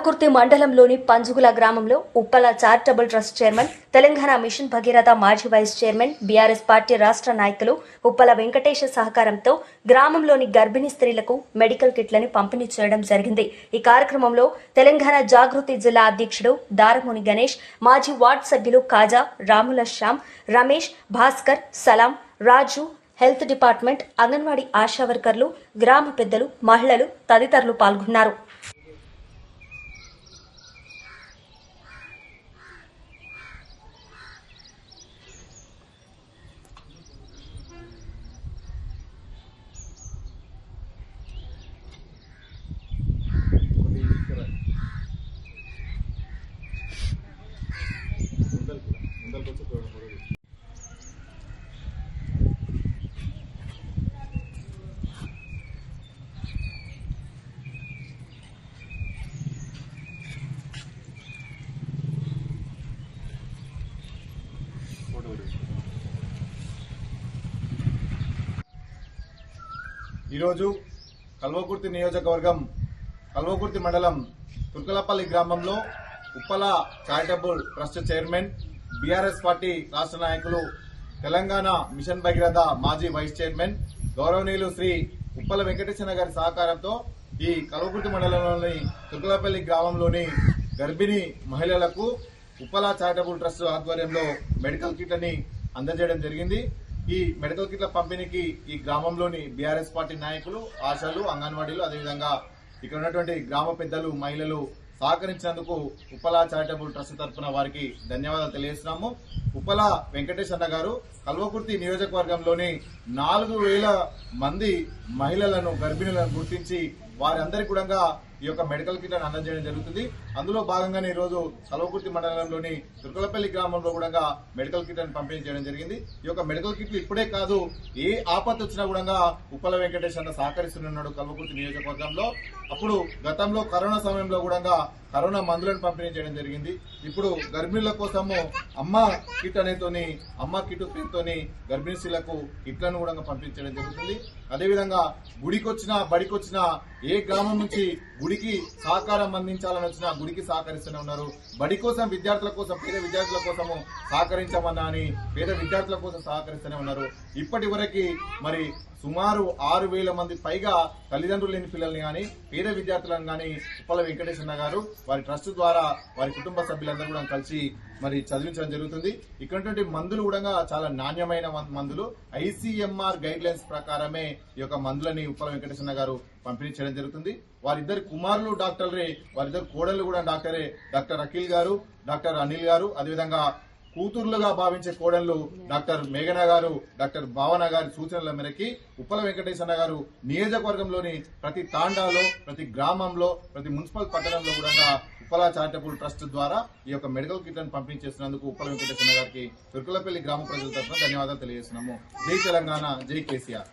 కల్వకుర్తి మండలంలోని పంజుగుల గ్రామంలో Uppala charitable trust chairman, Telangana mission Bhagiratha మాజీ వైస్ చైర్మన్, బీఆర్ఎస్ పార్టీ రాష్ట్ర నాయకులు ఉప్పల వెంకటేశ్ సహకారంతో గ్రామంలోని గర్భిణీ స్త్రీలకు మెడికల్ కిట్లని పంపిణీ చేయడం జరిగింది. ఈ కార్యక్రమంలో తెలంగాణ జాగృతి జిల్లా అధ్యక్షుడు దారముని గణేష్, మాజీ వార్డు సభ్యులు కాజా, రాముల శ్యామ్, రమేష్, భాస్కర్, సలాం, రాజు, హెల్త్ డిపార్ట్మెంట్, అంగన్వాడీ ఆశా వర్కర్లు, గ్రామ పెద్దలు, మహిళలు తదితరులు పాల్గొన్నారు. ఈరోజు కల్వకుర్తి నియోజకవర్గం కల్వకుర్తి మండలం తుర్కలపల్లి గ్రామంలో Uppala charitable trust chairman, BRS party రాష్ట్ర నాయకులు, తెలంగాణ మిషన్ భగీరథ మాజీ వైస్ చైర్మన్ గౌరవనీయులు శ్రీ ఉప్పల వెంకటేశ్వర గారి సహకారంతో ఈ కల్వకుర్తి మండలంలోని తుర్కలపల్లి గ్రామంలోని గర్భిణీ మహిళలకు ఉప్పల చారిటబుల్ ట్రస్ట్ ఆధ్వర్యంలో మెడికల్ కిట్లని అందజేయడం జరిగింది. ఈ మెడికల్ కిట్ల పంపిణీకి ఈ గ్రామంలోని బీఆర్ఎస్ పార్టీ నాయకులు, ఆశాలు, అంగన్వాడీలు, అదేవిధంగా ఇక్కడ ఉన్నటువంటి గ్రామ పెద్దలు, మహిళలు సహకరించినందుకు ఉప్పల చారిటబుల్ ట్రస్ట్ తరఫున వారికి ధన్యవాదాలు తెలియజేస్తున్నాము. ఉప్పల వెంకటేష్ అన్న గారు కల్వకుర్తి నియోజకవర్గంలోని 4,000 మంది మహిళలను, గర్భిణులను గుర్తించి వారందరికీ కూడా ఈ యొక్క మెడికల్ కిట్లను అందజేయడం జరుగుతుంది. అందులో భాగంగానే ఈరోజు కల్వకుర్తి మండలంలోని తుర్కలపల్లి గ్రామంలో కూడా మెడికల్ కిట్లను పంపిణీ చేయడం జరిగింది. ఈ యొక్క మెడికల్ కిట్లు ఇప్పుడే కాదు, ఏ ఆపత్తి వచ్చినా కూడా ఉప్పల వెంకటేష్ అన్న సహకరిస్తున్నాడు కల్వకుర్తి నియోజకవర్గంలో. అప్పుడు గతంలో కరోనా సమయంలో కూడా కరోనా మందులను పంపిణీ చేయడం జరిగింది. ఇప్పుడు గర్భిణుల కోసము అమ్మ కిట్ అనేతోని, అమ్మ కిట్ పేరుతోని గర్భిణీ స్త్రీలకు కిట్లను కూడా పంపించడం జరుగుతుంది. అదేవిధంగా గుడికొచ్చినా, బడికొచ్చినా, ఏ గ్రామం నుంచి గుడికి సహకారం అందించాలని వచ్చినా గుడికి సహకరిస్తూనే ఉన్నారు. బడి కోసం, విద్యార్థుల కోసం, పేద విద్యార్థుల కోసము సహకరించమన్నా అని పేద విద్యార్థుల కోసం సహకరిస్తూనే ఉన్నారు. ఇప్పటి వరకు మరి సుమారు 6,000 మంది పైగా తల్లిదండ్రులు లేని పిల్లల్ని కానీ, పేద విద్యార్థులను కానీ ఉప్పల వెంకటేశ్వర గారు వారి ట్రస్ట్ ద్వారా వారి కుటుంబ సభ్యులందరూ కూడా కలిసి మరి చదివించడం జరుగుతుంది. ఇక్కడ మందులు కూడా చాలా నాణ్యమైన మందులు, ఐసీఎంఆర్ గైడ్ లైన్స్ ప్రకారమే ఈ యొక్క మందులని ఉప్పల వెంకటేశ్వర గారు పంపిణీ చేయడం జరుగుతుంది. వారిద్దరు కుమారులు డాక్టర్లే, వారిద్దరు కోడళ్లు కూడా డాక్టరే, డాక్టర్ అఖిల్ గారు, డాక్టర్ అనిల్ గారు, అదేవిధంగా కూతుర్లుగా భావించే కోడళ్లు డాక్టర్ మేఘన గారు, డాక్టర్ భావన గారి సూచనల మేరకి ఉప్పల వెంకటేశ్వర గారు నియోజకవర్గంలోని ప్రతి తాండాలో, ప్రతి గ్రామంలో, ప్రతి మున్సిపల్ పట్టణంలో కూడా ఉప్పల చారిటబుల్ ట్రస్ట్ ద్వారా ఈ యొక్క మెడికల్ కిట్లను పంపిణీ చేస్తున్నందుకు ఉప్పల వెంకటేశ్వర గారికి తుర్కలపల్లి గ్రామ ప్రజల తరఫున ధన్యవాదాలు తెలియజేస్తున్నాము. జై తెలంగాణ, జై కేసీఆర్.